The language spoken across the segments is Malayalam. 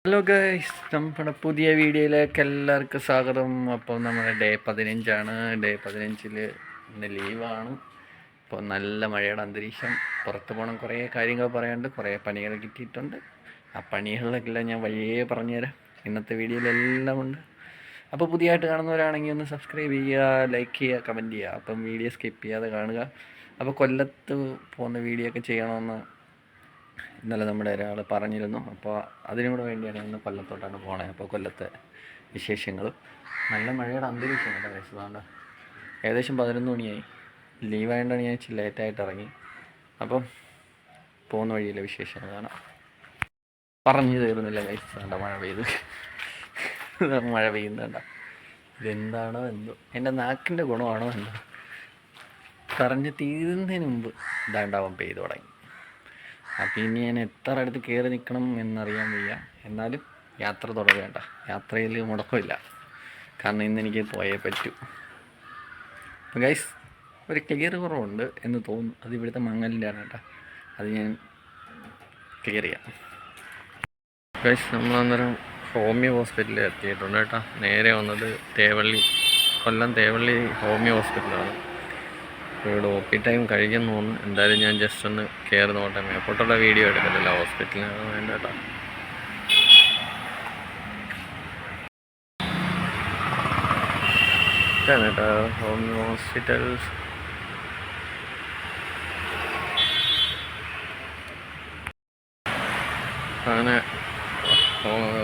ഹലോ ഗൈസ്, നമ്മുടെ പുതിയ വീഡിയോയിലേക്ക് എല്ലാവർക്കും സ്വാഗതം. അപ്പോൾ നമ്മുടെ ഡേ 15 ഡേ 15 ഇന്ന് ലീവാണ്. ഇപ്പോൾ നല്ല മഴയുടെ അന്തരീക്ഷം. പുറത്ത് പോകണം, കുറേ കാര്യങ്ങൾ പറയാനുണ്ട്, കുറേ പണികൾ കിട്ടിയിട്ടുണ്ട്. ആ പണികളിലെല്ലാം ഞാൻ വഴിയേ പറഞ്ഞുതരാം. ഇന്നത്തെ വീഡിയോയിലെല്ലാം ഉണ്ട്. അപ്പോൾ പുതിയതായിട്ട് കാണുന്നവരാണെങ്കിൽ ഒന്ന് സബ്സ്ക്രൈബ് ചെയ്യുക, ലൈക്ക് ചെയ്യുക, കമൻറ്റ് ചെയ്യുക. അപ്പം വീഡിയോ സ്കിപ്പ് ചെയ്യാതെ കാണുക. അപ്പോൾ കൊല്ലത്ത് പോകുന്ന വീഡിയോ ഒക്കെ ചെയ്യണമെന്ന് ഇന്നലെ നമ്മുടെ ഒരാൾ പറഞ്ഞിരുന്നു. അപ്പോൾ അതിനും കൂടെ വേണ്ടിയാണ് ഇന്ന് കൊല്ലത്തോട്ടാണ് പോണത്. അപ്പോൾ കൊല്ലത്തെ വിശേഷങ്ങളും നല്ല മഴയുടെ അന്തരീക്ഷം കേട്ടോ. വയസ്സുകൊണ്ട് ഏകദേശം 11 മണിയായി. ലീവായതുകൊണ്ടാണ് ഞാൻ ഇച്ചിരി ലേറ്റായിട്ട് ഇറങ്ങി. അപ്പം പോകുന്ന വഴിയിലെ വിശേഷങ്ങൾ കാണാം. പറഞ്ഞു തീർന്നില്ല ഗൈസ്. വേണ്ട, മഴ പെയ്യുന്നുണ്ട. ഇതെന്താണോ എന്തോ, എൻ്റെ നാക്കിൻ്റെ ഗുണമാണോ എന്തോ, പറഞ്ഞ് തീരുന്നതിന് മുമ്പ് ഇതാണ്ടാവാൻ പെയ്തു തുടങ്ങി. അപ്പം ഇനി ഞാൻ എത്ര അടുത്ത് കയറി നിൽക്കണം എന്നറിയാൻ വയ്യ. എന്നാലും യാത്ര തുടരേണ്ട. യാത്രയിൽ മുടക്കമില്ല, കാരണം ഇന്ന് എനിക്ക് പോയേ പറ്റൂ. അപ്പം ഗൈസ്, ഒരു ക്ലിയർ കുറവുണ്ട് എന്ന് തോന്നുന്നു. അത് ഇവിടുത്തെ മങ്ങലിൻ്റെ ആണ് കേട്ടോ. അത് ഞാൻ ക്ലിയർ ചെയ്യാം. ഗൈസ്, നമ്മളന്നേരം ഹോമിയോ ഹോസ്പിറ്റലിൽ എത്തിയിട്ടുണ്ട് കേട്ടോ. നേരെ വന്നത് കൊല്ലം തേവള്ളി ഹോമിയോ ഹോസ്പിറ്റലാണ്. ഇവിടെ ഒ പി ടൈം കഴിയുമെന്ന് തോന്നുന്നു. എന്തായാലും ഞാൻ ജസ്റ്റ് ഒന്ന് കയറി നോട്ടെ. മേപ്പോട്ടുള്ള വീഡിയോ എടുക്കത്തില്ല, ഹോസ്പിറ്റലിനാണ് വേണ്ട കേട്ടോ. ഇതാണ് കേട്ടോ ഹോമിയോ ഹോസ്പിറ്റൽ. അങ്ങനെ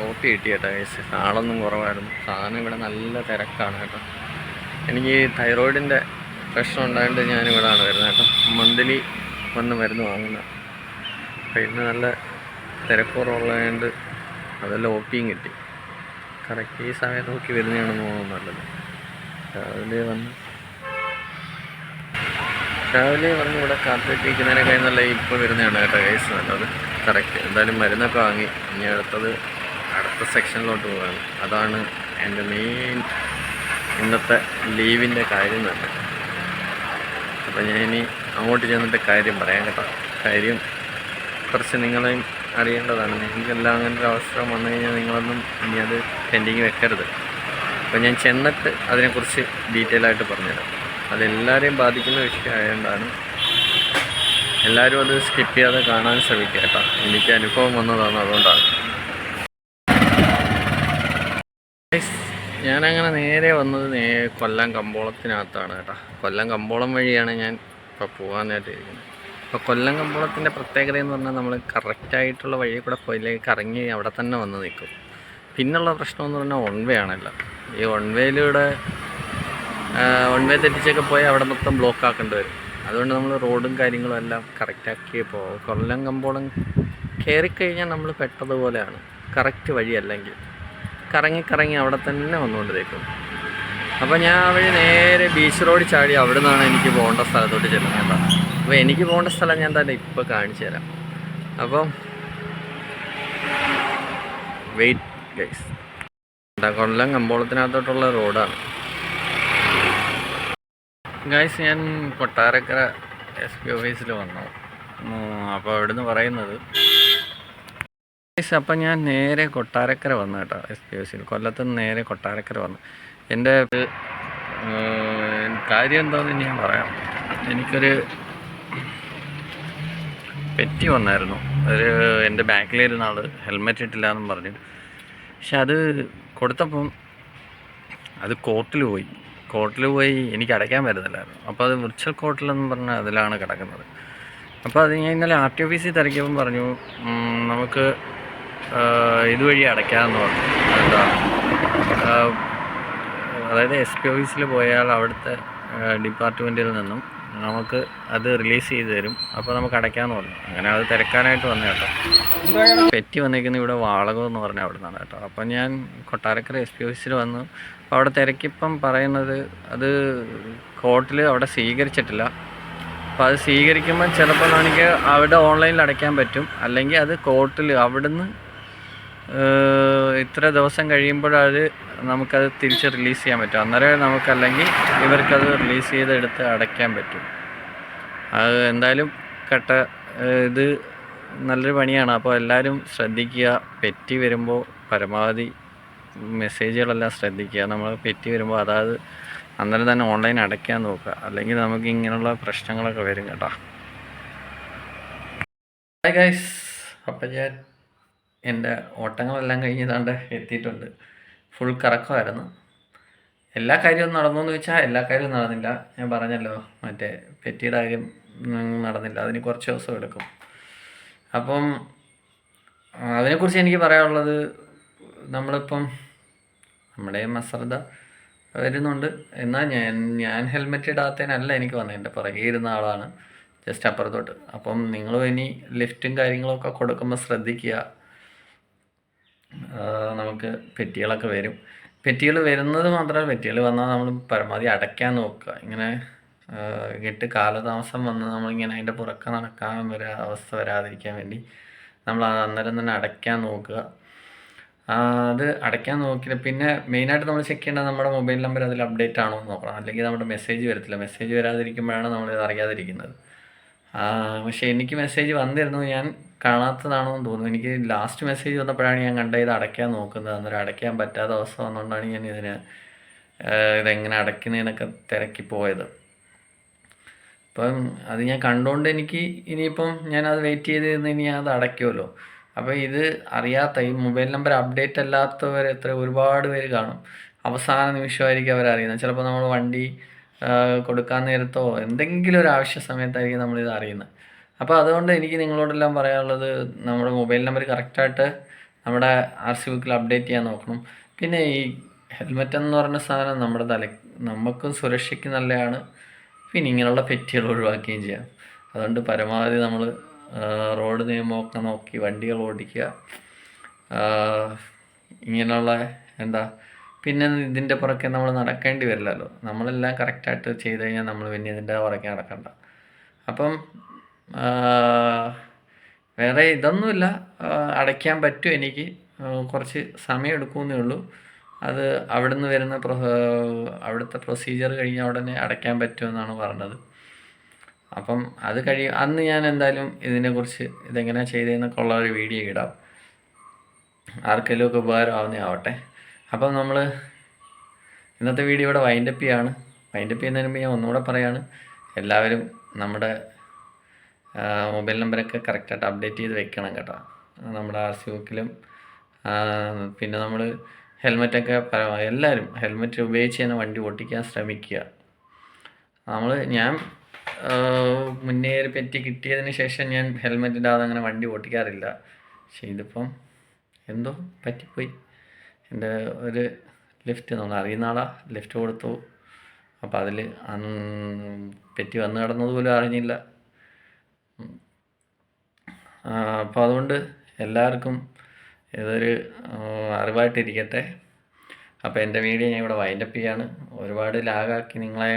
ഒ പി കിട്ടി കേട്ടോ. ആളൊന്നും കുറവായിരുന്നു. സാധനം ഇവിടെ നല്ല തിരക്കാണ് കേട്ടോ. എനിക്ക് തൈറോയിഡിൻ്റെ പ്രശ്നം ഉണ്ടായിട്ട് ഞാനിവിടെയാണ് വരുന്നത് കേട്ടോ. മന്ത്ലി വന്ന് മരുന്ന് വാങ്ങുന്നത്. അപ്പോൾ ഇന്ന് നല്ല തിരക്കുറവുള്ളതുകൊണ്ട് അതെല്ലാം ഒ പിയും കിട്ടി. കറക്റ്റ് ഈ സമയം നോക്കി വരുന്നതാണെന്ന് തോന്നുന്നു നല്ലത്. രാവിലെ വന്ന് ഇവിടെ കാത്തിരിക്കുന്നതിനൊക്കെ നല്ല ഇപ്പോൾ വരുന്നതാണ് കേട്ടോ കേസ് നല്ലത്. കറക്റ്റ്. എന്തായാലും മരുന്നൊക്കെ വാങ്ങി ഇനി അടുത്ത സെക്ഷനിലോട്ട് പോകാണ്. അതാണ് എൻ്റെ മെയിൻ ഇന്നത്തെ ലീവിൻ്റെ കാര്യം തന്നെ. അപ്പോൾ ഞാൻ ഇനി അങ്ങോട്ട് ചെന്നിട്ട് കാര്യം പറയാം കേട്ടോ. കാര്യം കുറച്ച് നിങ്ങളെയും അറിയേണ്ടതാണ്. നിങ്ങൾക്കെല്ലാം അങ്ങനെ ഒരു അവസരം വന്നു കഴിഞ്ഞാൽ നിങ്ങളൊന്നും ഇനി അത് പെൻഡിങ് വെക്കരുത്. അപ്പോൾ ഞാൻ ചെന്നിട്ട് അതിനെക്കുറിച്ച് ഡീറ്റെയിൽ ആയിട്ട് പറഞ്ഞുതരാം. അതെല്ലാവരെയും ബാധിക്കുന്ന വിഷയമായതുകൊണ്ടാണ് എല്ലാവരും അത് സ്കിപ്പ് ചെയ്യാതെ കാണാൻ ശ്രമിക്കുക കേട്ടോ. എനിക്ക് അനുഭവം വന്നതാണ്, അതുകൊണ്ടാണ്. ഞാനങ്ങനെ നേരെ വന്നത് കൊല്ലം കമ്പോളത്തിനകത്താണ് കേട്ടോ. കൊല്ലം കമ്പോളം വഴിയാണ് ഞാൻ ഇപ്പോൾ പോകാനായിട്ടിരിക്കുന്നത്. അപ്പോൾ കൊല്ലം കമ്പോളത്തിൻ്റെ പ്രത്യേകത എന്ന് പറഞ്ഞാൽ നമ്മൾ കറക്റ്റായിട്ടുള്ള വഴി കൂടെ പോയില്ലെങ്കിൽ കറങ്ങി അവിടെ തന്നെ വന്ന് നിൽക്കും. പിന്നുള്ള പ്രശ്നം എന്ന് പറഞ്ഞാൽ വൺ വേ ആണല്ലോ. ഈ വൺ വേ തെറ്റിച്ചൊക്കെ പോയി അവിടെ മൊത്തം ബ്ലോക്ക് ആക്കേണ്ടി വരും. അതുകൊണ്ട് നമ്മൾ റോഡും കാര്യങ്ങളും എല്ലാം കറക്റ്റാക്കി പോകും. കൊല്ലം കമ്പോളം കയറിക്കഴിഞ്ഞാൽ നമ്മൾ പെട്ടതുപോലെയാണ്. കറക്റ്റ് വഴിയല്ലെങ്കിൽ കറങ്ങി അവിടെ തന്നെ വന്നുകൊണ്ടിരിക്കും. അപ്പോൾ ഞാൻ വഴി നേരെ ബീച്ച് റോഡ് ചാടി അവിടെ നിന്നാണ് എനിക്ക് പോകേണ്ട സ്ഥലത്തോട്ട് ചെല്ലുന്നത് കേട്ടോ. അപ്പോൾ എനിക്ക് പോകേണ്ട സ്ഥലം ഞാൻ തന്നെ ഇപ്പോൾ കാണിച്ചു തരാം. അപ്പം വെയിറ്റ് ഗൈസ്. കൊല്ലം കമ്പോളത്തിനകത്തോട്ടുള്ള റോഡാണ് ഗൈസ്. ഞാൻ കൊട്ടാരക്കര SP ഓഫീസിൽ വന്നു. അപ്പോൾ അവിടുന്ന് പറയുന്നത് അപ്പം ഞാൻ നേരെ കൊട്ടാരക്കര വന്നു കേട്ടോ. SP ഓഫീസിൽ കൊല്ലത്തുനിന്ന് നേരെ കൊട്ടാരക്കര വന്നു. എൻ്റെ കാര്യം എന്താണെന്ന് ഞാൻ പറയാം. എനിക്കൊരു പെറ്റി വന്നായിരുന്നു. എൻ്റെ ബാക്കിലിരുന്ന ആൾ ഹെൽമെറ്റ് ഇട്ടില്ല എന്നും പറഞ്ഞു. പക്ഷെ അത് കൊടുത്തപ്പം അത് കോർട്ടിൽ പോയി എനിക്ക് അടയ്ക്കാൻ പറ്റുന്നില്ലായിരുന്നു. അപ്പോൾ അത് വിർച്വൽ കോർട്ടിലെന്ന് പറഞ്ഞാൽ അതിലാണ് കിടക്കുന്നത്. അപ്പോൾ അത് ഞാൻ ഇന്നലെ RT ഓഫീസിൽ തിരക്കിയപ്പം പറഞ്ഞു നമുക്ക് ഇതുവഴി അടയ്ക്കാമെന്ന് പറഞ്ഞു. അതായത് SP ഓഫീസിൽ പോയാൽ അവിടുത്തെ ഡിപ്പാർട്ട്മെൻറ്റിൽ നിന്നും നമുക്ക് അത് റിലീസ് ചെയ്ത് തരും. അപ്പോൾ നമുക്ക് അടയ്ക്കാമെന്ന് പറഞ്ഞു. അങ്ങനെ അത് തിരക്കാനായിട്ട് വന്നു കേട്ടോ. പെറ്റി വന്നിരിക്കുന്നത് ഇവിടെ വാളകം എന്ന് പറഞ്ഞാൽ അവിടെ നിന്നാണ് കേട്ടോ. അപ്പം ഞാൻ കൊട്ടാരക്കര SP ഓഫീസിൽ വന്നു. അപ്പോൾ അവിടെ തിരക്കിപ്പം പറയുന്നത് അത് കോർട്ടിൽ അവിടെ സ്വീകരിച്ചിട്ടില്ല. അപ്പോൾ അത് സ്വീകരിക്കുമ്പോൾ ചിലപ്പോൾ എനിക്ക് അവിടെ ഓൺലൈനിൽ അടയ്ക്കാൻ പറ്റും. അല്ലെങ്കിൽ അത് കോർട്ടിൽ അവിടുന്ന് ഇത്ര ദിവസം കഴിയുമ്പോഴത് നമുക്കത് തിരിച്ച് റിലീസ് ചെയ്യാൻ പറ്റും. അന്നേരം നമുക്കല്ലെങ്കിൽ ഇവർക്കത് റിലീസ് ചെയ്തെടുത്ത് അടയ്ക്കാൻ പറ്റും. അത് എന്തായാലും ഇത് നല്ലൊരു പണിയാണ്. അപ്പോൾ എല്ലാവരും ശ്രദ്ധിക്കുക. പെറ്റി വരുമ്പോൾ പരമാവധി മെസ്സേജുകളെല്ലാം ശ്രദ്ധിക്കുക. നമ്മൾ പെറ്റി വരുമ്പോൾ അതായത് അന്നേരം തന്നെ ഓൺലൈൻ അടയ്ക്കാൻ നോക്കുക, അല്ലെങ്കിൽ നമുക്ക് ഇങ്ങനെയുള്ള പ്രശ്നങ്ങളൊക്കെ വരും കേട്ടോ. ഹായ് ഗൈസ്, അപ്പം ഞാൻ എൻ്റെ ഓട്ടങ്ങളെല്ലാം കഴിഞ്ഞതാണ്ട് എത്തിയിട്ടുണ്ട്. ഫുൾ കറക്കമായിരുന്നു. എല്ലാ കാര്യവും നടന്നു എന്ന് വെച്ചാൽ എല്ലാ കാര്യവും നടന്നില്ല. ഞാൻ പറഞ്ഞല്ലോ, മറ്റേ പെറ്റിയുടെ കാര്യം നടന്നില്ല. അതിന് കുറച്ച് ദിവസം എടുക്കും. അപ്പം അതിനെക്കുറിച്ച് എനിക്ക് പറയാനുള്ളത്, നമ്മളിപ്പം നമ്മുടെ അശ്രദ്ധ വരുന്നുണ്ട്. എന്നാൽ ഞാൻ ഹെൽമെറ്റ് ഇടാത്തതിനല്ല എനിക്ക് വന്നത്, എൻ്റെ പുറകെ ഇരുന്ന ആളാണ് ജസ്റ്റ് അപ്പുറത്തോട്ട്. അപ്പം നിങ്ങളും ഇനി ലിഫ്റ്റും കാര്യങ്ങളൊക്കെ കൊടുക്കുമ്പോൾ ശ്രദ്ധിക്കുക. നമുക്ക് പെറ്റികളൊക്കെ വരും. പെറ്റികൾ വരുന്നത് മാത്രമല്ല, പെറ്റികൾ വന്നാൽ നമ്മൾ പരമാവധി അടയ്ക്കാൻ നോക്കുക. ഇങ്ങനെ ഇട്ട് കാലതാമസം വന്ന് നമ്മളിങ്ങനെ അതിൻ്റെ പുറക്കെ നടക്കാൻ അവസ്ഥ വരാതിരിക്കാൻ വേണ്ടി നമ്മൾ അന്നേരം തന്നെ അടയ്ക്കാൻ നോക്കുക. അത് അടയ്ക്കാൻ നോക്കില്ല. പിന്നെ മെയിനായിട്ട് നമ്മൾ ചെക്ക് ചെയ്യേണ്ടത് നമ്മുടെ മൊബൈൽ നമ്പർ അതിൽ അപ്ഡേറ്റ് ആണോ എന്ന് നോക്കണം. അല്ലെങ്കിൽ നമ്മുടെ മെസ്സേജ് വരത്തില്ല. മെസ്സേജ് വരാതിരിക്കുമ്പോഴാണ് നമ്മളിത് അറിയാതിരിക്കുന്നത്. പക്ഷേ എനിക്ക് മെസ്സേജ് വന്നിരുന്നു, ഞാൻ കാണാത്തതാണോ എന്ന് തോന്നുന്നു. എനിക്ക് ലാസ്റ്റ് മെസ്സേജ് വന്നപ്പോഴാണ് ഞാൻ കണ്ട ഇത് അടയ്ക്കാൻ നോക്കുന്നത്. അന്നേരം അടയ്ക്കാൻ പറ്റാത്ത അവസ്ഥ വന്നുകൊണ്ടാണ് ഞാൻ ഇതെങ്ങനെ അടയ്ക്കുന്നതെന്നൊക്കെ തിരക്കി പോയത്. അപ്പം അത് ഞാൻ കണ്ടുകൊണ്ട് എനിക്ക് ഇനിയിപ്പം ഞാനത് വെയിറ്റ് ചെയ്തിരുന്ന് ഇനി അത് അടയ്ക്കുമല്ലോ. അപ്പോൾ ഇത് അറിയാത്ത, ഈ മൊബൈൽ നമ്പർ അപ്ഡേറ്റ് അല്ലാത്തവർ ഒരുപാട് പേര് കാണും. അവസാന നിമിഷമായിരിക്കും അവരറിയുന്നത്. ചിലപ്പോൾ നമ്മൾ വണ്ടി കൊടുക്കാൻ നേരത്തോ എന്തെങ്കിലും ഒരു ആവശ്യ സമയത്തായിരിക്കും നമ്മളിത് അറിയുന്നത്. അപ്പോൾ അതുകൊണ്ട് എനിക്ക് നിങ്ങളോടെല്ലാം പറയാനുള്ളത്, നമ്മുടെ മൊബൈൽ നമ്പർ കറക്റ്റായിട്ട് നമ്മുടെ RC ബുക്കിൽ അപ്ഡേറ്റ് ചെയ്യാൻ നോക്കണം. പിന്നെ ഈ ഹെൽമെറ്റ് എന്ന് പറഞ്ഞ സാധനം നമ്മുടെ നമുക്കും സുരക്ഷയ്ക്ക് നല്ലതാണ്. പിന്നെ ഇങ്ങനെയുള്ള പെറ്റികൾ ഒഴിവാക്കുകയും ചെയ്യാം. അതുകൊണ്ട് പരമാവധി നമ്മൾ റോഡ് നിയമമൊക്കെ നോക്കി വണ്ടികൾ ഓടിക്കുക. ഇങ്ങനെയുള്ള പിന്നെ ഇതിൻ്റെ പുറകെ നമ്മൾ നടക്കേണ്ടി വരില്ലല്ലോ. നമ്മളെല്ലാം കറക്റ്റായിട്ട് ചെയ്ത് കഴിഞ്ഞാൽ നമ്മൾ പിന്നെ ഇതിൻ്റെ പുറകെ നടക്കണ്ട. അപ്പം വേറെ ഇതൊന്നുമില്ല. അടയ്ക്കാൻ പറ്റും. എനിക്ക് കുറച്ച് സമയം എടുക്കുമെന്നേ ഉള്ളൂ. അത് അവിടുന്ന് വരുന്ന അവിടുത്തെ പ്രൊസീജിയർ കഴിഞ്ഞ ഉടനെ അടയ്ക്കാൻ പറ്റുമെന്നാണ് പറഞ്ഞത്. അപ്പം അത് അന്ന് ഞാൻ എന്തായാലും ഇതിനെക്കുറിച്ച് ഇതെങ്ങനെയാണ് ചെയ്തതെന്നൊക്കെ ഉള്ള ഒരു വീഡിയോ ഇടാം. ആർക്കെങ്കിലും ഒക്കെ ഉപകാരമാവുന്നേ ആവട്ടെ. അപ്പം നമ്മൾ ഇന്നത്തെ വീഡിയോ ഇവിടെ വൈൻഡപ്പ് ചെയ്യാണ്. വൈൻഡപ്പ് ചെയ്യുന്നതിന് മുമ്പ് ഞാൻ ഒന്നുകൂടെ പറയാണ്, എല്ലാവരും നമ്മുടെ മൊബൈൽ നമ്പറൊക്കെ കറക്റ്റായിട്ട് അപ്ഡേറ്റ് ചെയ്ത് വെക്കണം കേട്ടോ. നമ്മുടെ RC ബുക്കിലും. പിന്നെ നമ്മൾ ഹെൽമെറ്റൊക്കെ എല്ലാവരും ഹെൽമെറ്റ് ഉപയോഗിച്ച് തന്നെ വണ്ടി ഓടിക്കാൻ ശ്രമിക്കുക. ഞാൻ മുന്നേ ഒരു പെറ്റി കിട്ടിയതിന് ശേഷം ഞാൻ ഹെൽമെറ്റ് ഇടാതെ അങ്ങനെ വണ്ടി ഓടിക്കാറില്ല. പക്ഷേ ഇതിപ്പം എന്തോ പറ്റിപ്പോയി. എൻ്റെ ഒരു ലിഫ്റ്റ്, നമ്മൾ അറിയുന്ന ആളാണ്, ലിഫ്റ്റ് കൊടുത്തു. അപ്പോൾ അതിൽ പെറ്റി വന്ന് കിടന്നത് പോലും അറിഞ്ഞില്ല. അപ്പോൾ അതുകൊണ്ട് എല്ലാവർക്കും ഇതൊരു അറിവായിട്ടിരിക്കട്ടെ. അപ്പോൾ എൻ്റെ വീഡിയോ ഞാൻ ഇവിടെ വൈൻഡപ്പ് ചെയ്യാണ്. ഒരുപാട് ലാഗാക്കി നിങ്ങളെ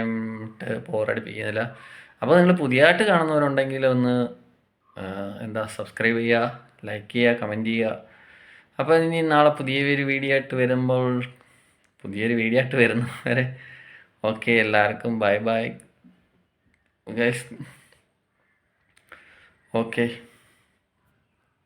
ബോറടിപ്പിക്കുന്നില്ല. അപ്പോൾ നിങ്ങൾ പുതിയതായിട്ട് കാണുന്നവരുണ്ടെങ്കിൽ ഒന്ന് സബ്സ്ക്രൈബ് ചെയ്യുക, ലൈക്ക് ചെയ്യുക, കമൻറ്റ് ചെയ്യുക. അപ്പോൾ ഇനി നാളെ പുതിയൊരു വീഡിയോ ആയിട്ട് വരുന്നവരെ ഓക്കെ, എല്ലാവർക്കും ബൈ ബൈ ഗൈസ്. ഓക്കെ.